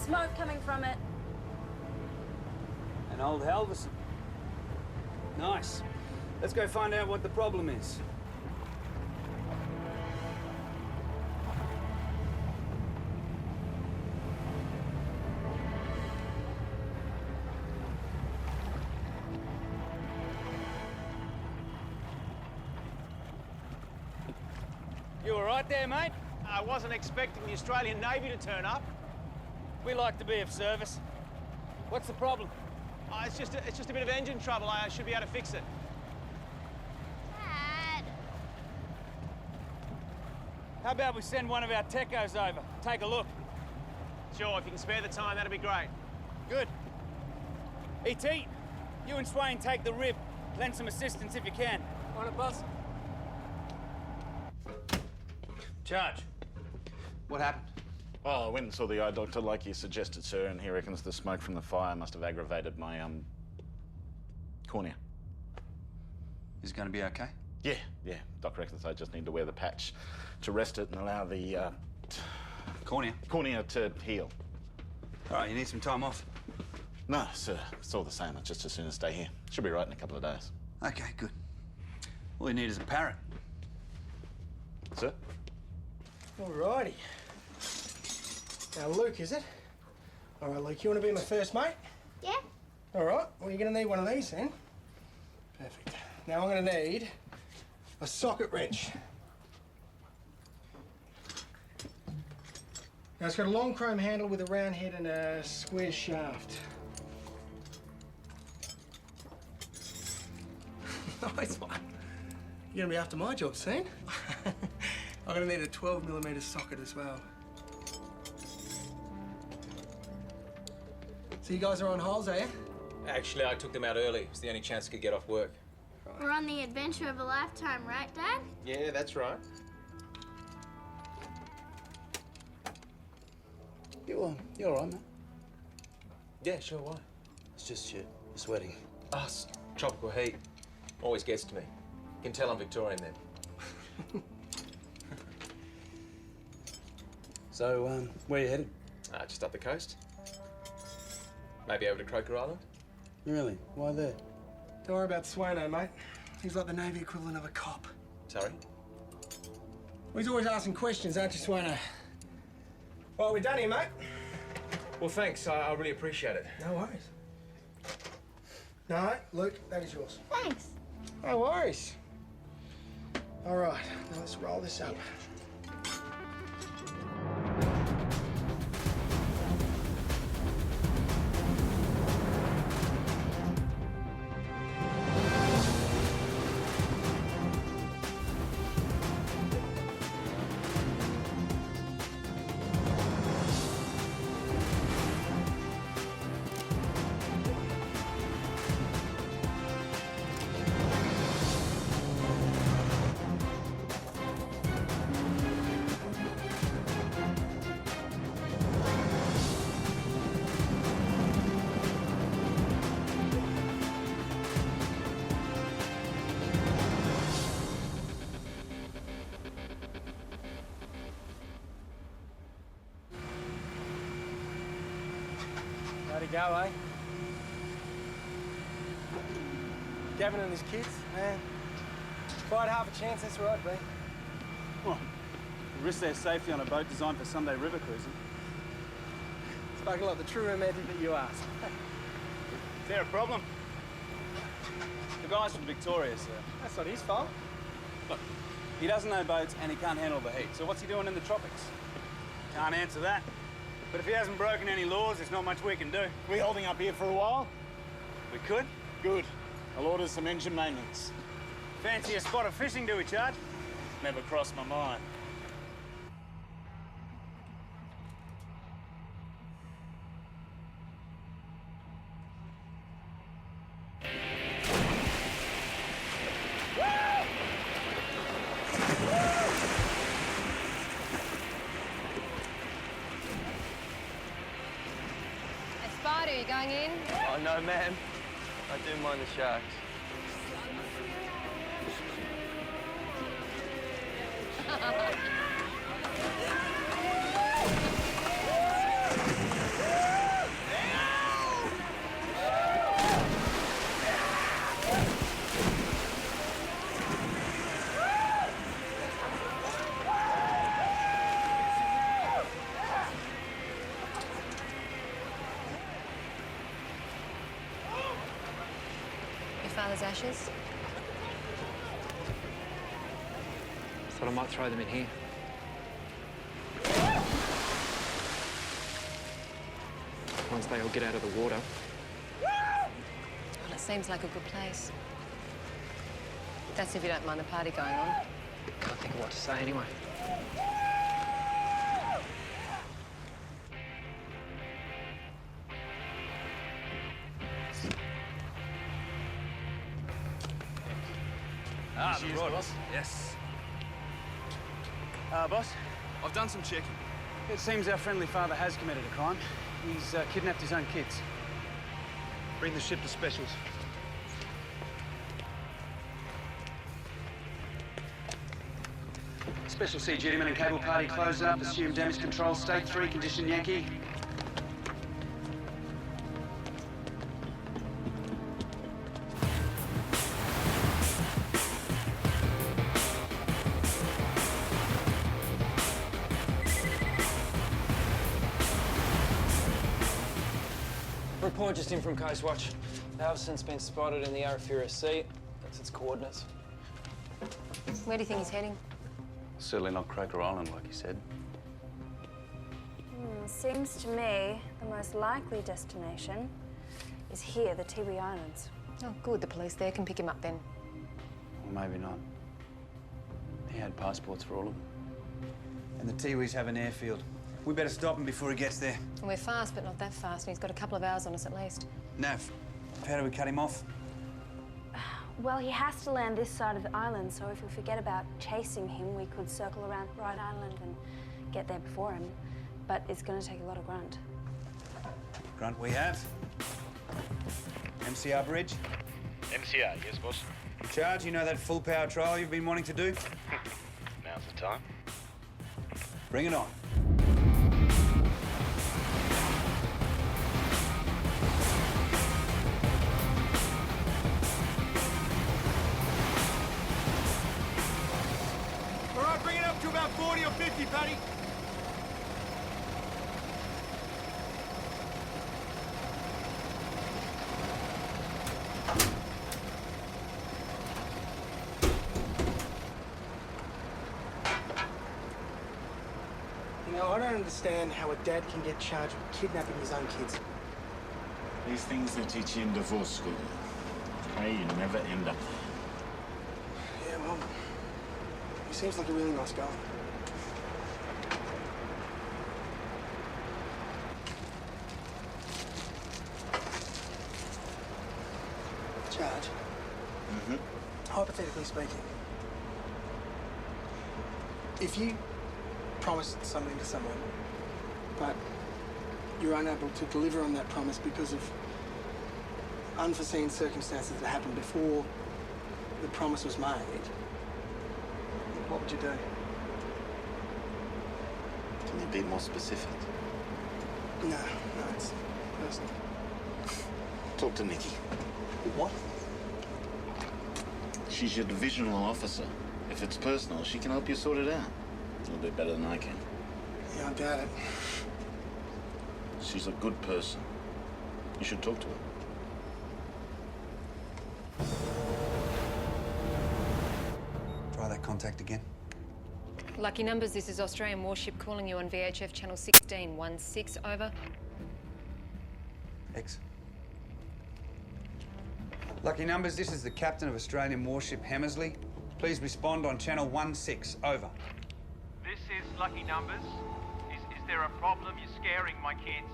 smoke coming from it. An old Halverson. Nice. Let's go find out what the problem is. You all right there, mate? I wasn't expecting the Australian Navy to turn up. We like to be of service. What's the problem? It's just a bit of engine trouble. I should be able to fix it. Dad. How about we send one of our techos over? Take a look. Sure, if you can spare the time, that'd be great. Good. E.T., you and Swain take the rib. Lend some assistance if you can. On it, boss. Charge. What happened? Oh, I went and saw the eye doctor like you suggested, sir, and he reckons the smoke from the fire must have aggravated my, cornea. Is it going to be okay? Yeah. Doc reckons I just need to wear the patch to rest it and allow the, cornea to heal. All right, you need some time off? No, sir, it's all the same. I'd just as soon as stay here. Should be right in a couple of days. Okay, good. All you need is a parrot. Sir? Alrighty. Now, Luke, is it? All right, Luke, you want to be my first mate? Yeah? All right, well, you're going to need one of these then. Perfect. Now, I'm going to need a socket wrench. Now, it's got a long chrome handle with a round head and a square shaft. Nice one. You're going to be after my job soon. I'm going to need a 12mm socket as well. So you guys are on holes, are you? Actually, I took them out early. It was the only chance I could get off work. We're on the adventure of a lifetime, right, Dad? Yeah, that's right. You all right, man? Yeah, sure, why? It's just you're sweating. Oh, it's tropical heat. Always gets to me. You can tell I'm Victorian then. So, where are you headed? Just up the coast. Maybe over to Croker Island. Really? Why there? Don't worry about Swain, mate. He's like the Navy equivalent of a cop. Sorry? Well, he's always asking questions, aren't you, Swain? Well, we're done here, mate. Well, thanks. I really appreciate it. No worries. No, Luke, that is yours. Thanks. No worries. All right, now let's roll this up. How'd it go, eh? Gavin and his kids, man. If I had half a chance, that's where I'd be. Well, risk their safety on a boat designed for Sunday river cruising. Spoken like the true romantic that you are. Is there a problem? The guy's from Victoria, sir. That's not his fault. Look, he doesn't know boats and he can't handle the heat. So what's he doing in the tropics? Can't answer that. But if he hasn't broken any laws, there's not much we can do. We holding up here for a while? We could. Good. I'll order some engine maintenance. Fancy a spot of fishing, do we, Charge? Never crossed my mind. Spider, you going in? Oh, no, ma'am. I do mind the sharks. father's ashes? Thought I might throw them in here. Once they all get out of the water. Well, it seems like a good place. That's if you don't mind the party going on. Can't think of what to say anyway. Cheers, boss. Yes. Boss, I've done some checking. It seems our friendly father has committed a crime. He's kidnapped his own kids. Bring the ship to specials. Special C dutyman and cable party closed up. Assume damage control. State 3, condition Yankee. Report just in from Coast Watch. Alverson's been spotted in the Arafura Sea. That's its coordinates. Where do you think he's heading? Certainly not Croker Island, like you said. Seems to me the most likely destination is here, the Tiwi Islands. Oh, good. The police there can pick him up then. Or maybe not. He had passports for all of them. And the Tiwis have an airfield. We better stop him before he gets there. And we're fast, but not that fast, and he's got a couple of hours on us at least. Nav, how do we cut him off? Well, he has to land this side of the island, so if we forget about chasing him, we could circle around Bright Island and get there before him. But it's going to take a lot of grunt. Grunt we have. MCR bridge. MCR, yes, boss. Charge, you know that full power trial you've been wanting to do? Now's the time. Bring it on. All right, bring it up to about 40 or 50, Paddy. You know, I don't understand how a dad can get charged with kidnapping his own kids. These things they teach you in divorce school. Hey, you never end up there. Yeah, well, he seems like a really nice guy. Charge. Hypothetically speaking, if you promised something to someone, but you're unable to deliver on that promise because of unforeseen circumstances that happened before the promise was made, what would you do? Can you be more specific? No, it's personal. Talk to Nikki. What? She's your divisional officer. If it's personal, she can help you sort it out. A little bit better than I can. Yeah, I doubt it. She's a good person. You should talk to her. Try that contact again. Lucky numbers, this is Australian warship calling you on VHF channel 1616, over. X. Lucky numbers, this is the captain of Australian warship Hammersley. Please respond on channel 16, over. This is Lucky Numbers. Is there a problem? You're scaring my kids.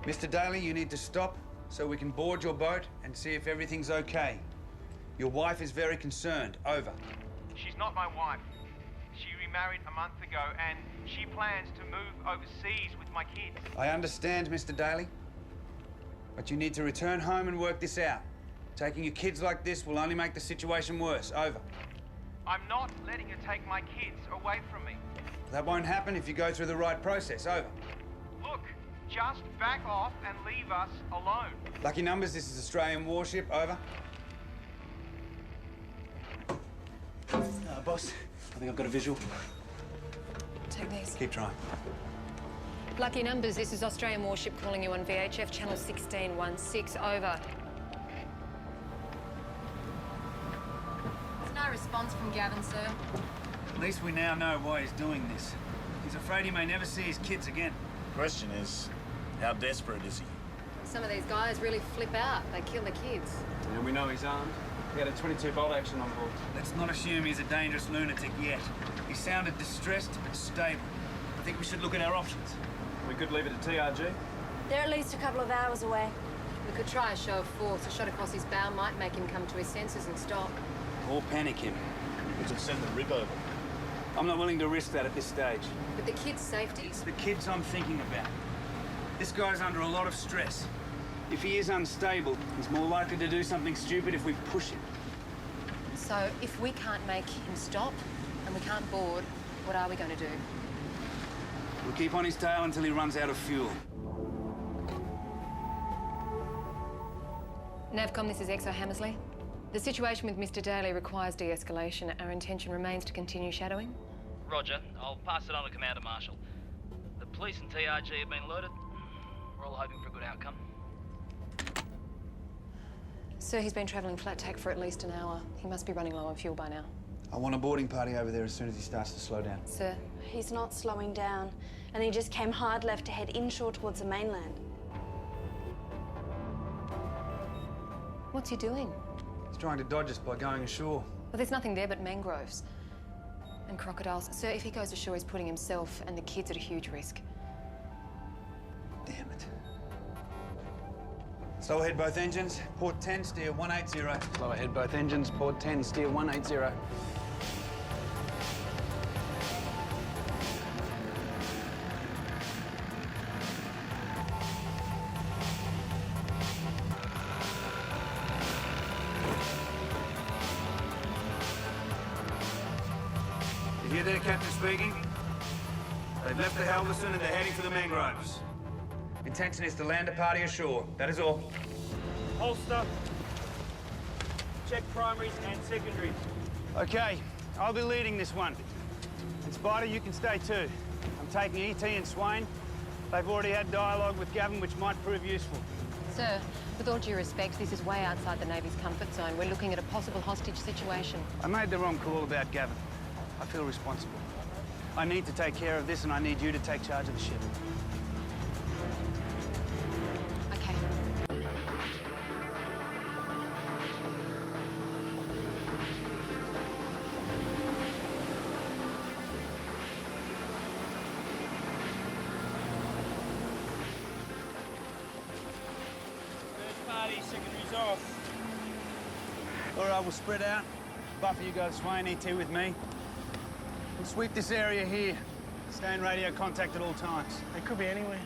Mr. Daly, you need to stop so we can board your boat and see if everything's okay. Your wife is very concerned, over. She's not my wife. She remarried a month ago and she plans to move overseas with my kids. I understand, Mr. Daly, but you need to return home and work this out. Taking your kids like this will only make the situation worse, over. I'm not letting her take my kids away from me. That won't happen if you go through the right process, over. Look, just back off and leave us alone. Lucky numbers, this is Australian warship, over. Boss, I think I've got a visual. Take these. Keep trying. Lucky numbers, this is Australian warship calling you on VHF channel 1616, over. response from Gavin, sir. At least we now know why he's doing this. He's afraid he may never see his kids again. Question is, how desperate is he? Some of these guys really flip out. They kill the kids. And we know he's armed. He had a 22-bolt action on board. Let's not assume he's a dangerous lunatic yet. He sounded distressed but stable. I think we should look at our options. We could leave it at TRG. They're at least a couple of hours away. We could try a show of force. A shot across his bow might make him come to his senses and stop. Or panic him. We could send the rib over. I'm not willing to risk that at this stage. But the kids' safety... It's the kids I'm thinking about. This guy's under a lot of stress. If he is unstable, he's more likely to do something stupid if we push him. So, if we can't make him stop, and we can't board, what are we going to do? We'll keep on his tail until he runs out of fuel. Navcom, this is XO Hammersley. The situation with Mr. Daly requires de-escalation. Our intention remains to continue shadowing. Roger. I'll pass it on to Commander Marshall. The police and TRG have been alerted. We're all hoping for a good outcome. Sir, he's been travelling flat tack for at least an hour. He must be running low on fuel by now. I want a boarding party over there as soon as he starts to slow down. Sir? He's not slowing down, and he just came hard left to head inshore towards the mainland. What's he doing? He's trying to dodge us by going ashore. Well, there's nothing there but mangroves. And crocodiles. Sir, if he goes ashore, he's putting himself and the kids at a huge risk. Damn it. Slow ahead both engines. Port 10, steer 180. Slow ahead both engines. Port 10, steer 180. You hear there, Captain speaking? They've left the Halverson and they're heading for the mangroves. Intention is to land a party ashore. That is all. Holster. Check primaries and secondaries. Okay, I'll be leading this one. And Spider, you can stay too. I'm taking ET and Swain. They've already had dialogue with Gavin, which might prove useful. Sir, with all due respect, this is way outside the Navy's comfort zone. We're looking at a possible hostage situation. I made the wrong call about Gavin. I feel responsible. I need to take care of this, and I need you to take charge of the ship. Okay. First party, secondaries off. All right, we'll spread out. Buffer, you go to Swain, ET with me. We'll sweep this area here. Stay in radio contact at all times. They could be anywhere.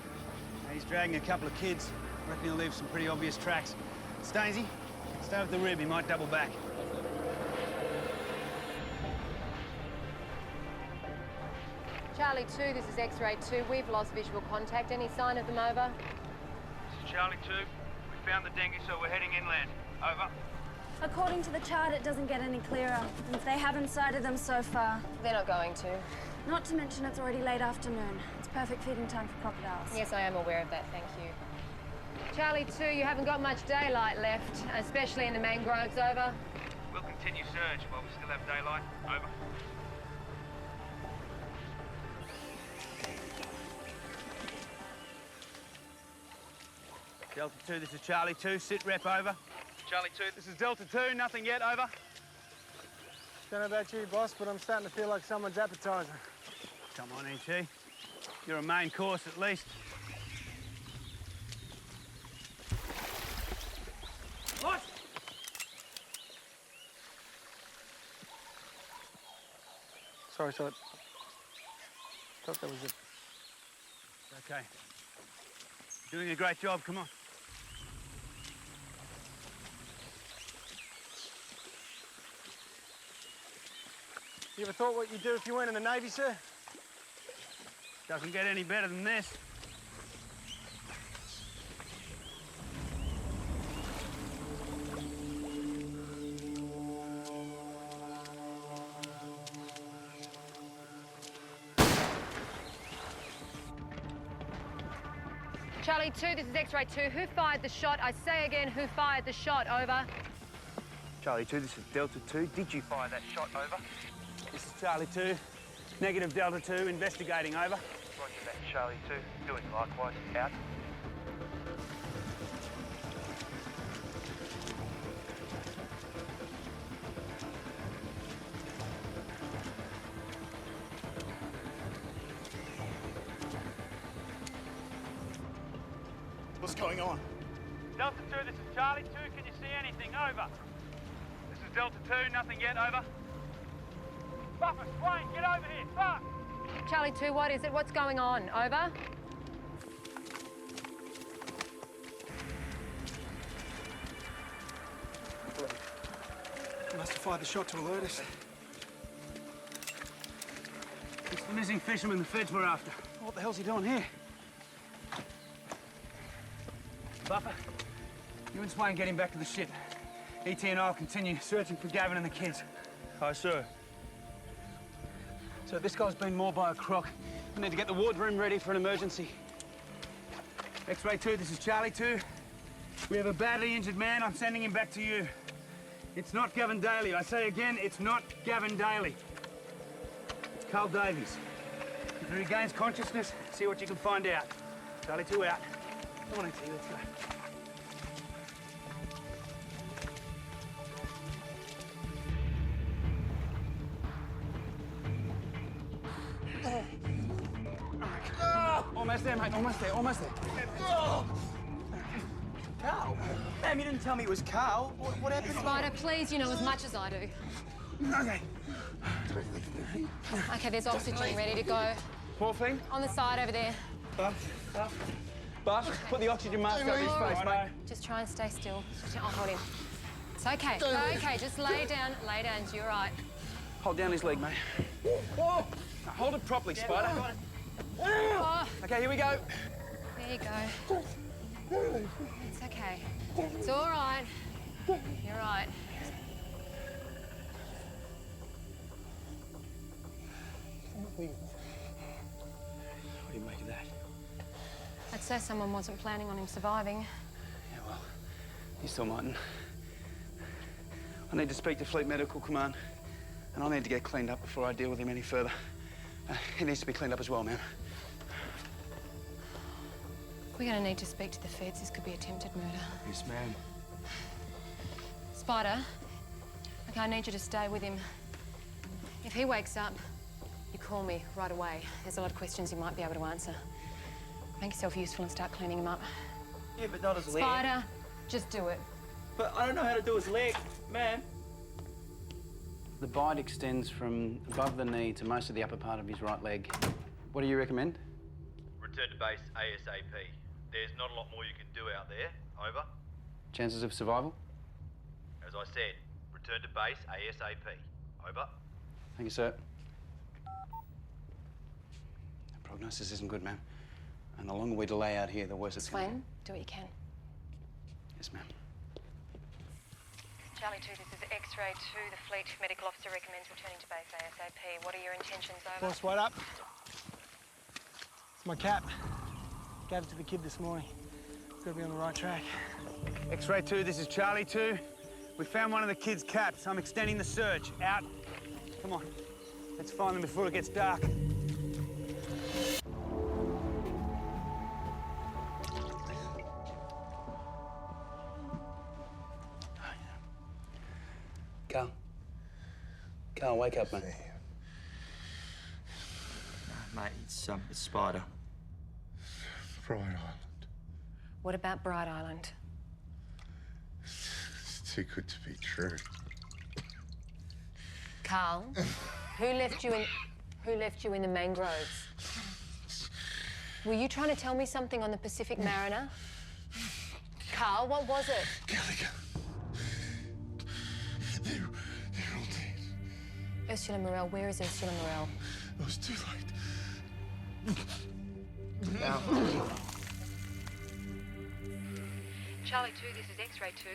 He's dragging a couple of kids. I reckon he'll leave some pretty obvious tracks. Stainsy, stay with the rib. He might double back. Charlie 2, this is X-ray 2. We've lost visual contact. Any sign of them, over? This is Charlie 2. We found the dinghy, so we're heading inland. Over. According to the chart, it doesn't get any clearer. And they haven't sighted them so far. They're not going to. Not to mention it's already late afternoon. It's perfect feeding time for crocodiles. Yes, I am aware of that, thank you. Charlie 2, you haven't got much daylight left, especially in the mangroves, over? We'll continue search while we still have daylight. Over. Delta 2, this is Charlie 2. Sit rep, over. Charlie 2. This is Delta 2. Nothing yet, over. Don't know about you, boss, but I'm starting to feel like someone's appetizer. Come on, ET. You're a main course, at least. What? Sorry, thought that was it. Okay. Doing a great job, come on. You ever thought what you'd do if you weren't in the Navy, sir? Doesn't get any better than this. Charlie 2, this is X-ray 2. Who fired the shot? I say again, who fired the shot, over? Charlie 2, this is Delta 2. Did you fire that shot? Over. This is Charlie 2. Negative Delta 2, investigating. Over. Roger that, Charlie 2. Doing likewise. Out. What's going on? Delta 2, this is Charlie 2. Can you see anything? Over. This is Delta 2. Nothing yet. Over. Buffer, Swain, get over here. Fuck! Charlie 2, what is it? What's going on? Over. He must have fired the shot to alert us. It's the missing fisherman the feds were after. What the hell's he doing here? Buffer, you and Swain get him back to the ship. E.T. and I'll continue searching for Gavin and the kids. Aye, sir. So this guy's been mauled by a croc. We need to get the wardroom ready for an emergency. X-ray 2, this is Charlie 2. We have a badly injured man. I'm sending him back to you. It's not Gavin Daly. I say again, it's not Gavin Daly. It's Carl Davies. If he regains consciousness, see what you can find out. Charlie 2 out. Come on, E.T., let's go. Almost there, mate. Almost there. Almost there. Carl? Ma'am, you didn't tell me it was Carl. What happened? Spider, please, you know as much as I do. Okay. Okay, there's oxygen ready to go. Poor thing. On the side over there. Buff, put the oxygen mask over his face, mate. Just try and stay still. I'll hold him. It's okay. Okay, just lay down. Lay down. You're right. Hold down his leg, mate. Now, hold it properly, Spider. Oh, Okay, here we go. there you go. It's okay. It's all right. You're right. What do you make of that? I'd say someone wasn't planning on him surviving. Yeah, well, he's still mightn't. I need to speak to Fleet Medical Command, and I need to get cleaned up before I deal with him any further. He needs to be cleaned up as well, ma'am. We're going to need to speak to the feds. This could be attempted murder. Yes, ma'am. Spider, okay, I need you to stay with him. If he wakes up, you call me right away. There's a lot of questions you might be able to answer. Make yourself useful and start cleaning him up. Yeah, but not his leg. Spider, just do it. But I don't know how to do his leg, ma'am. The bite extends from above the knee to most of the upper part of his right leg. What do you recommend? Return to base ASAP. There's not a lot more you can do out there. Over. Chances of survival? As I said, return to base ASAP. Over. Thank you, sir. The prognosis isn't good, ma'am. And the longer we delay out here, the worse it's going to be. Swain, do what you can. Yes, ma'am. Charlie 2, this is X-ray 2. The Fleet Medical Officer recommends returning to base ASAP. What are your intentions? Over. Boss, wait up. It's my cap. Gave it to the kid this morning. Gotta be on the right track. X-ray 2, this is Charlie 2. We found one of the kids' caps. I'm extending the search. Out. Come on. Let's find them before it gets dark. Carl, wake up, mate. Mate, it's Spider. Bright Island. What about Bright Island? It's too good to be true. Carl, who left you in the mangroves? Were you trying to tell me something on the Pacific Mariner? Carl, what was it? Gallagher. They're all dead. Ursula Morel, where is Ursula Morel? It was too late. Now. Charlie 2, this is X-ray 2.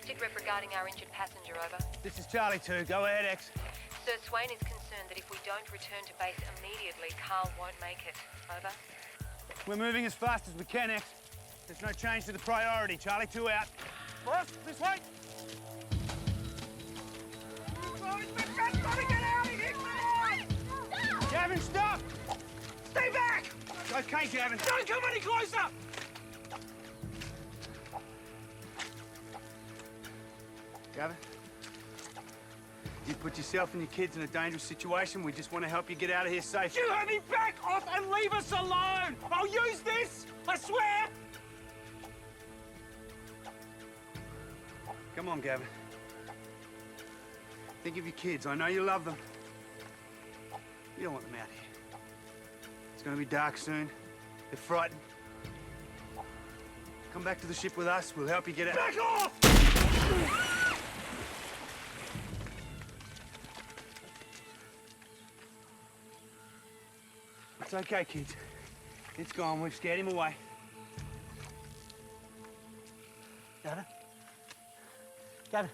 Sit rep regarding our injured passenger, over. This is Charlie 2. Go ahead, X. Sir, Swain is concerned that if we don't return to base immediately, Carl won't make it. Over. We're moving as fast as we can, X. There's no change to the priority. Charlie 2 out. Boss, this way. Gavin, stop! Stay back! Okay, Gavin. Don't come any closer! Gavin, you put yourself and your kids in a dangerous situation. We just want to help you get out of here safe. You let me back off and leave us alone! I'll use this! I swear! Come on, Gavin. Think of your kids. I know you love them. You don't want them out here. It's going to be dark soon. They're frightened. Come back to the ship with us. We'll help you get out. Back off! It's okay, kids. It's gone. We've scared him away. Gavin? Gavin?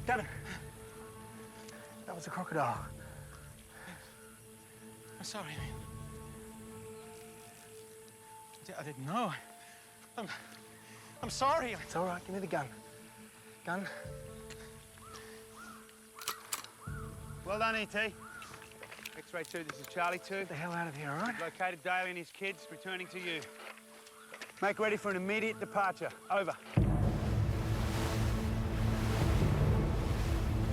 Gavin? That was a crocodile. I'm sorry. I didn't know. I'm sorry. It's all right. Give me the gun. Gun. Well done, E.T. X-ray 2, this is Charlie 2. Get the hell out of here, all right? Located Daly and his kids, returning to you. Make ready for an immediate departure. Over.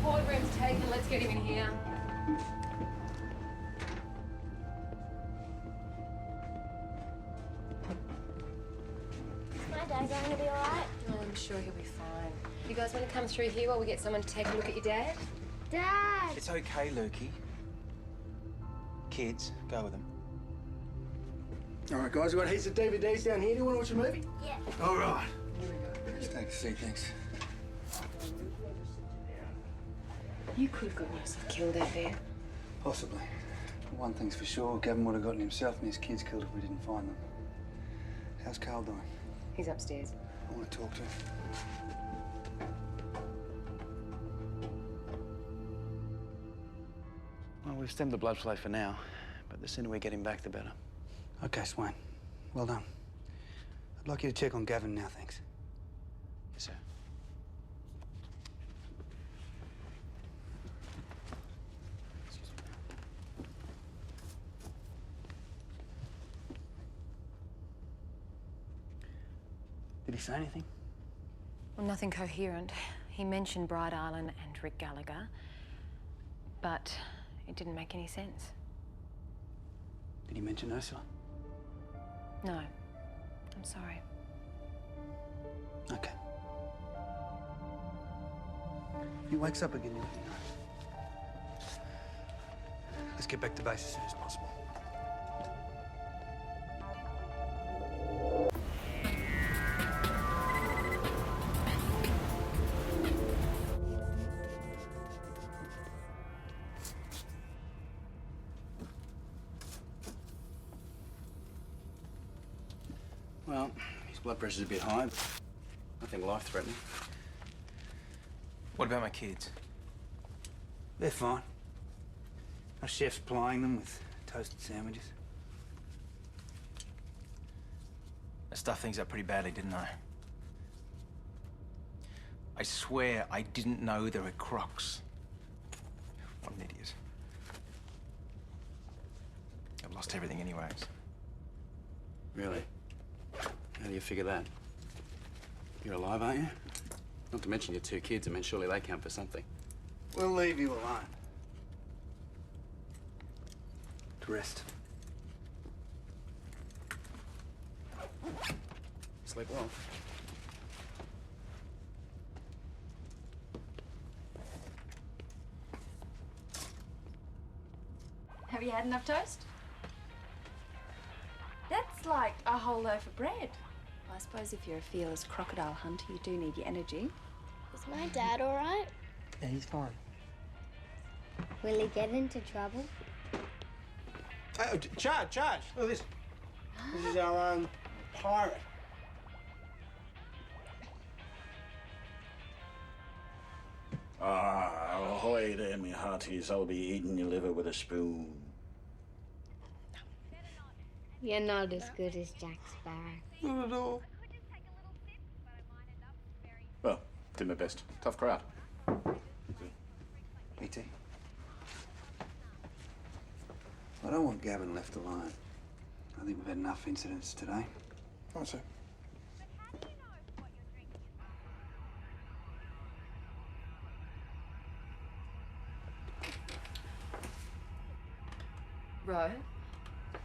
Boardroom's taken. Let's get him in here. Is my dad going to be all right? Oh, I'm sure he'll be fine. You guys want to come through here while we get someone to take a look at your dad? Dad! It's okay, Lukey. Kids, go with them. All right, guys, we've got heaps of DVDs down here. Do you want to watch a movie? Yeah. All right. Just take a seat, thanks. You could have gotten yourself killed out there. Possibly. But one thing's for sure, Gavin would have gotten himself and his kids killed if we didn't find them. How's Carl doing? He's upstairs. I want to talk to him. Well, we've stemmed the blood flow for now, but the sooner we get him back, the better. Okay, Swain. Well done. I'd like you to check on Gavin now, thanks. Yes, sir. Did he say anything? Well, nothing coherent. He mentioned Bright Island and Rick Gallagher, but it didn't make any sense. Did he mention Ursula? No. I'm sorry. Okay. If he wakes up again, you'll let me know. Let's get back to base as soon as possible. Well, his blood pressure's a bit high, but nothing life-threatening. What about my kids? They're fine. Our chef's plying them with toasted sandwiches. I stuffed things up pretty badly, didn't I? I swear I didn't know there were crocs. What an idiot. I've lost everything anyways. Really? How do you figure that? You're alive, aren't you? Not to mention your two kids. I mean, surely they count for something. We'll leave you alone. To rest. Sleep well. Have you had enough toast? That's like a whole loaf of bread. I suppose if you're a fearless crocodile hunter, you do need your energy. Is my dad all right? Yeah, he's fine. Will he get into trouble? Charge! Look at this. This is our own pirate. Ahoy there, me hearties. I'll be eating your liver with a spoon. You're not as good as Jack Sparrow. Not at all. Well, did my best. Tough crowd. E.T.? I don't want Gavin left alone. I think we've had enough incidents today. Right, sir. Ro,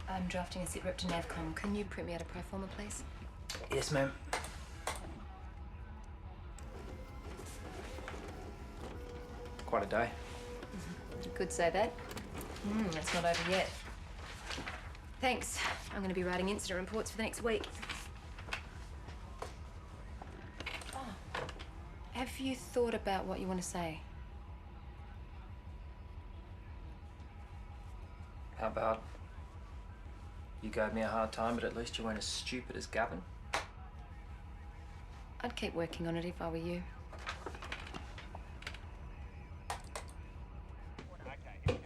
I'm drafting a sitrep to NavCom. Can you print me out a pro forma, please? Yes, ma'am. Quite a day. You could say that. It's not over yet. Thanks. I'm going to be writing incident reports for the next week. Oh. Have you thought about what you want to say? How about you gave me a hard time, but at least you weren't as stupid as Gavin? I'd keep working on it if I were you.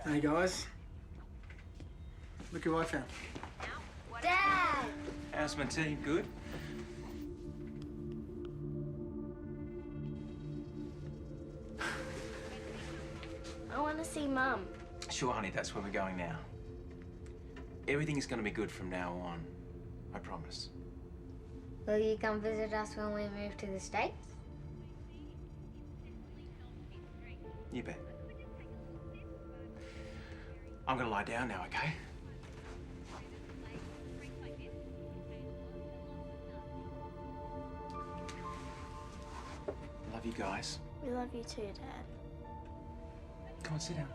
Hey guys, look who I found. Dad! How's my team? Good? I want to see Mum. Sure, honey, that's where we're going now. Everything is going to be good from now on. I promise. Will you come visit us when we move to the States? You bet. I'm going to lie down now, okay? Love you guys. We love you too, Dad. Come on, sit down.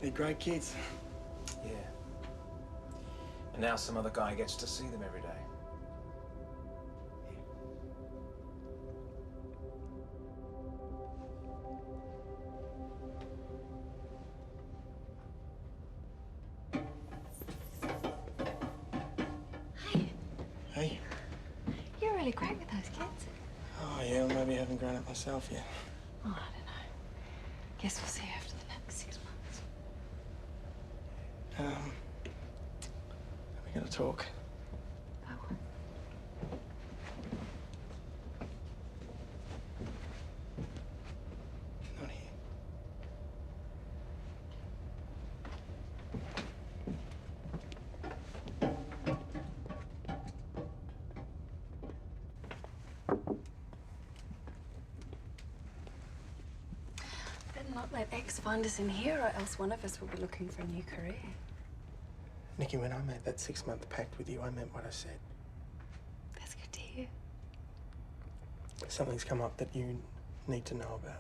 They're great kids. Yeah. And now some other guy gets to see them every day. Hey. You're really great with those kids. Oh yeah, well, maybe I haven't grown up myself yet. Oh, I don't know. Guess we'll see you after the next 6 months. We're gonna talk. Not here. Better not let X find us in here, or else one of us will be looking for a new career. Nikki, when I made that 6-month pact with you, I meant what I said. That's good to hear. Something's come up that you need to know about.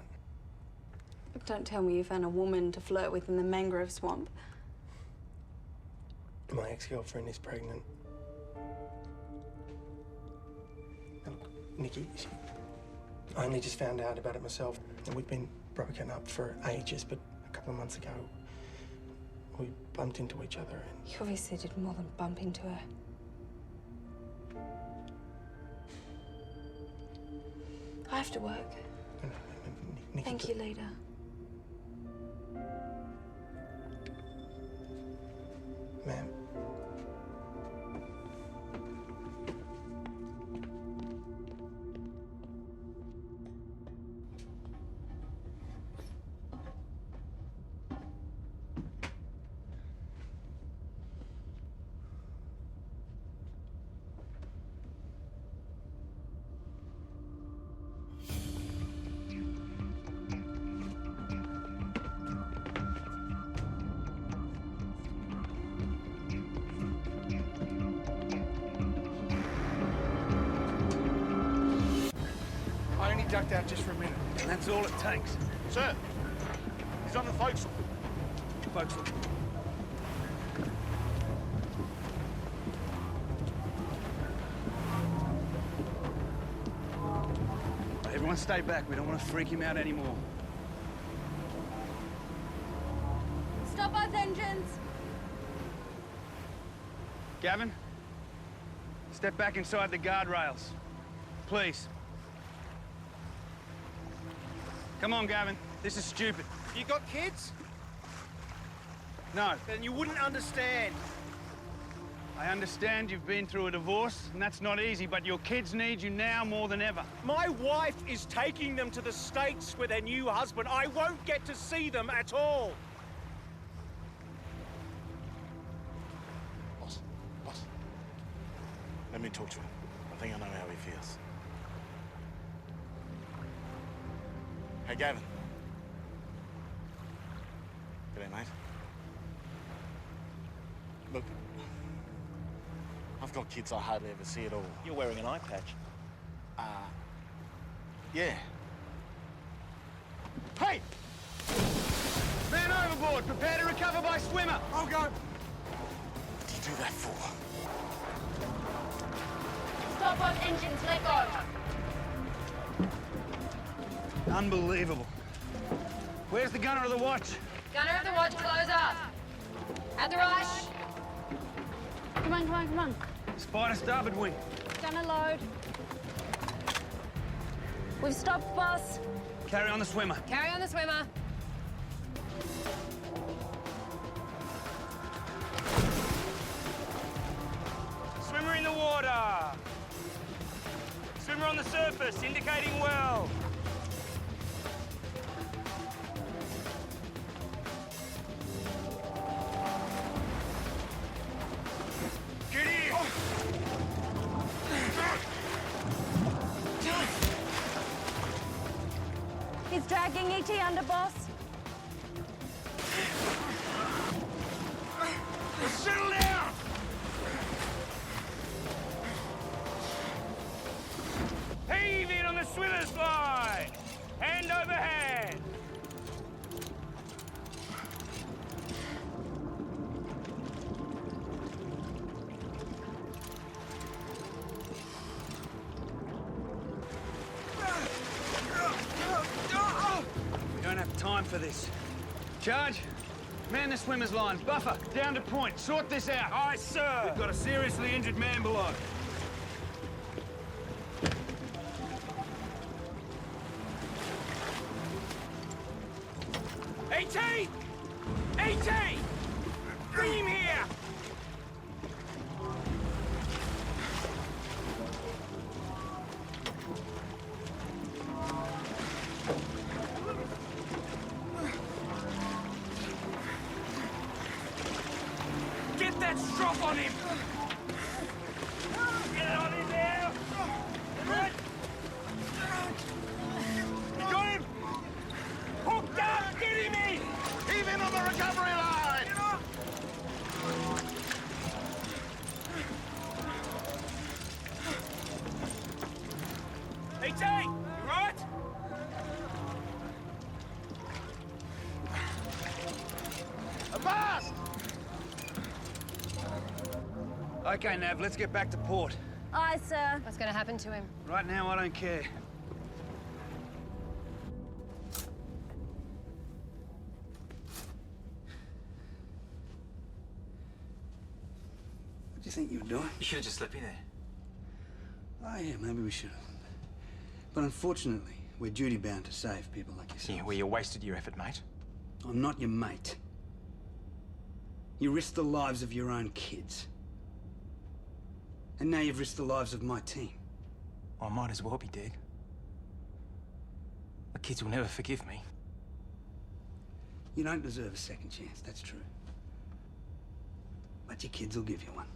Look, don't tell me you found a woman to flirt with in the mangrove swamp. My ex-girlfriend is pregnant. Now, look, Nikki, I only just found out about it myself. And we've been broken up for ages, but a couple of months ago, we bumped into each other and... You obviously did more than bump into her. I have to work. Nikki, Thank you, leader. Ma'am. I only ducked out just for a minute. And that's all it takes. Sir, he's on the forecastle. Forecastle. Everyone stay back. We don't want to freak him out anymore. Stop both engines! Gavin, Step back inside the guardrails. Please. Come on, Gavin. This is stupid. You got kids? No. Then you wouldn't understand. I understand you've been through a divorce, and that's not easy, but your kids need you now more than ever. My wife is taking them to the States with her new husband. I won't get to see them at all. Boss. Let me talk to him. I think I know how he feels. Hey, Gavin. G'day, mate. Look, I've got kids I hardly ever see at all. You're wearing an eye patch. Yeah. Hey! Man overboard! Prepare to recover by swimmer! I'll go. What do you do that for? Stop on engines, let go. Unbelievable. Where's the gunner of the watch? Gunner of the watch, close up. At the rush. Come on, come on, come on. Spider starboard wing. Gonna load. We've stopped, boss. Carry on the swimmer. Carry on the swimmer. Swimmer in the water. Swimmer on the surface, indicating well. Get in! He's dragging E.T. under, boss. Settle down! Heave in on the swimmer's line! Hand over hand! We don't have time for this. Charge! Man the swimmer's lines. Buffer, down to point. Sort this out. Aye, sir. We've got a seriously injured man below. E.T.! E.T.! Bring him here! Get that strop on him! Get it on him now! Right. You got him? Hooked up! Get him in! Heave in on the recovery line! E.T., you right? Avast! Okay, Nav, let's get back to port. Aye, sir. What's going to happen to him? Right now, I don't care. What do you think you were doing? You should have just left me there. Oh, yeah, maybe we should have. But unfortunately, we're duty-bound to save people like yourself. Yeah, well, you wasted your effort, mate. I'm not your mate. You risked the lives of your own kids. And now you've risked the lives of my team. I might as well be, Dig. The kids will never forgive me. You don't deserve a second chance, that's true. But your kids will give you one.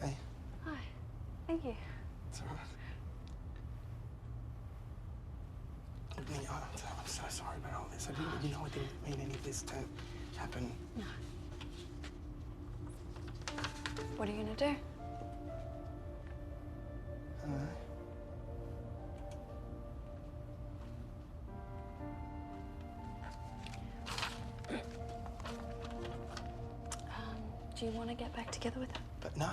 Hey. Hi. Thank you. It's all right. I'm so sorry about all this. I didn't mean any of this to happen. No. What are you gonna do? I don't know. Do you want to get back together with her? But no.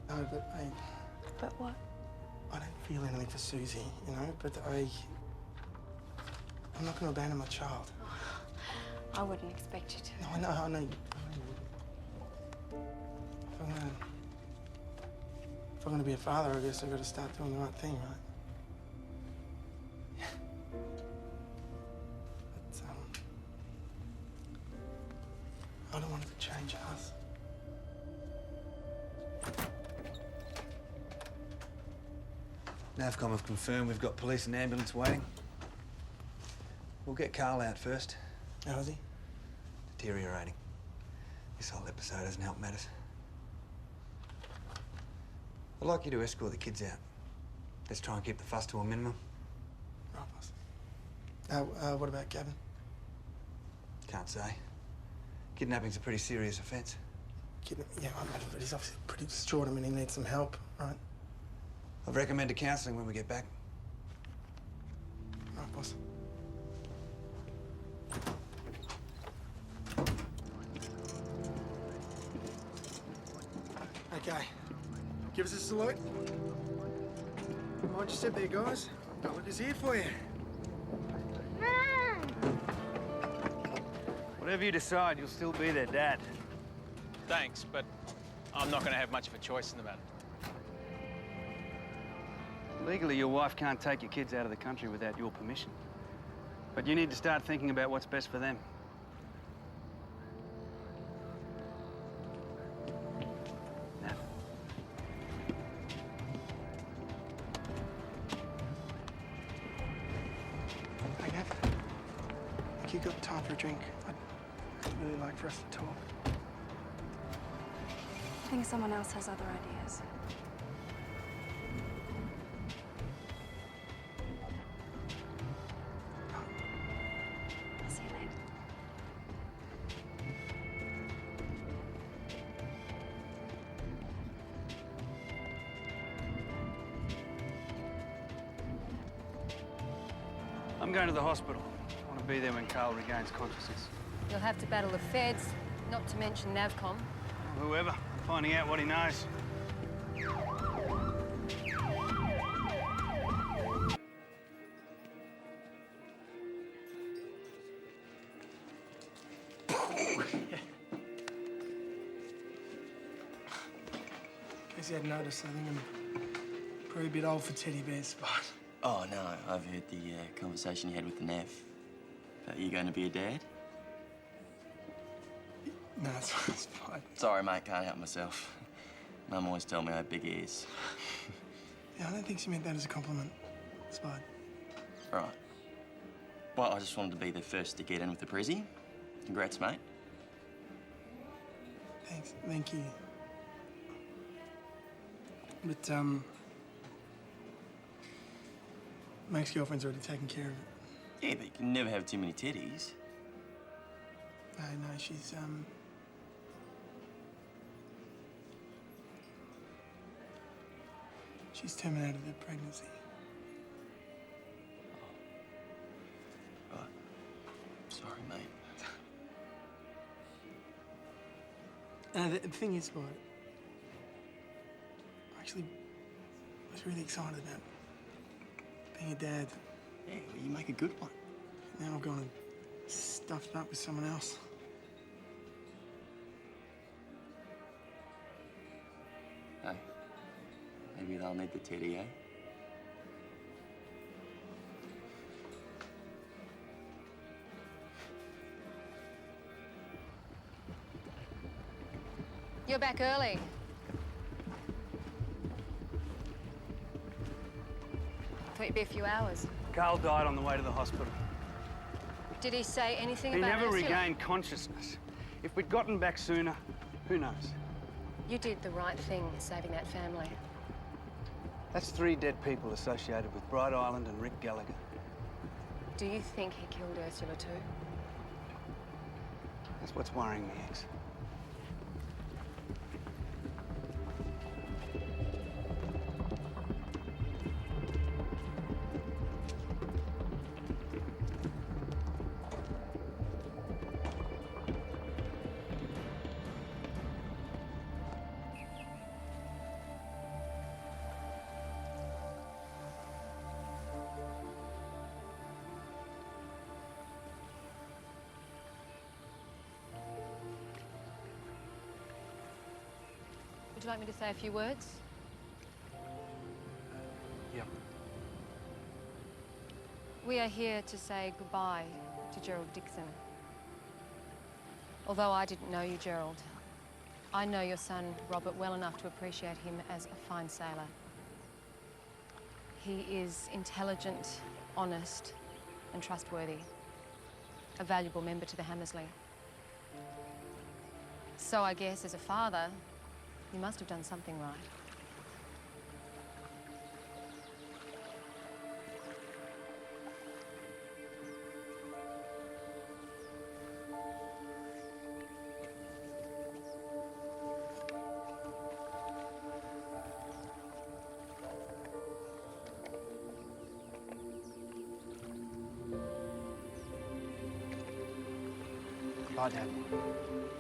No, but But what? I don't feel anything for Susie, you know, but I'm not going to abandon my child. I wouldn't expect you to. No, I know. If I'm going to be a father, I guess I've got to start doing the right thing, right? But, I don't want it to change us. NAVCOM have confirmed we've got police and ambulance waiting. We'll get Carl out first. How is he? Deteriorating. This whole episode hasn't helped matters. I'd like you to escort the kids out. Let's try and keep the fuss to a minimum. Right, boss. What about Gavin? Can't say. Kidnapping's a pretty serious offence. Yeah, but he's obviously pretty distraught. I mean, he needs some help, right? I've recommended counselling when we get back. Right, boss. Okay. Give us a salute. Mind your step there, guys. Look who's here for you. Whatever you decide, you'll still be their dad. Thanks, but I'm not going to have much of a choice in the matter. Legally, your wife can't take your kids out of the country without your permission. But you need to start thinking about what's best for them. Nav. Hey, Nav. Think you got time for a drink? I'd really like for us to talk. I think someone else has other ideas. I'll see you later. I'm going to the hospital. I want to be there when Carl regains consciousness. You'll have to battle the feds, not to mention NAVCOM. Whoever, finding out what he knows. Guess you hadn't noticed. I think I'm probably a bit old for teddy bears, but... Oh, no, I've heard the conversation you had with the Nav. Are you going to be a dad? No, it's fine. Sorry, mate, can't help myself. Mum always told me I had big ears. Yeah, I don't think she meant that as a compliment, Spud. Right. Well, I just wanted to be the first to get in with the Prezi. Congrats, mate. Thanks, thank you. But, Mike's girlfriend's already taken care of it. Yeah, but you can never have too many teddies. No, she's, she's terminated the pregnancy. Right. Sorry, mate. The thing is, Spud, I was really excited about being a dad. Yeah, well, you make a good one. Now I've gone and stuffed it up with someone else. Hey, maybe they'll need the teddy, eh? You're back early. Thought you'd be a few hours. Carl died on the way to the hospital. Did he say anything He about never Ursula? regained consciousness. If we'd gotten back sooner, who knows? You did the right thing, saving that family. That's 3 dead people associated with Bright Island and Rick Gallagher. Do you think he killed Ursula too? That's what's worrying me, Ex. Would you like me to say a few words? Yep. We are here to say goodbye to Gerald Dixon. Although I didn't know you, Gerald, I know your son, Robert, well enough to appreciate him as a fine sailor. He is intelligent, honest, and trustworthy. A valuable member to the Hammersley. So I guess, as a father, you must have done something right. Bye, Dad.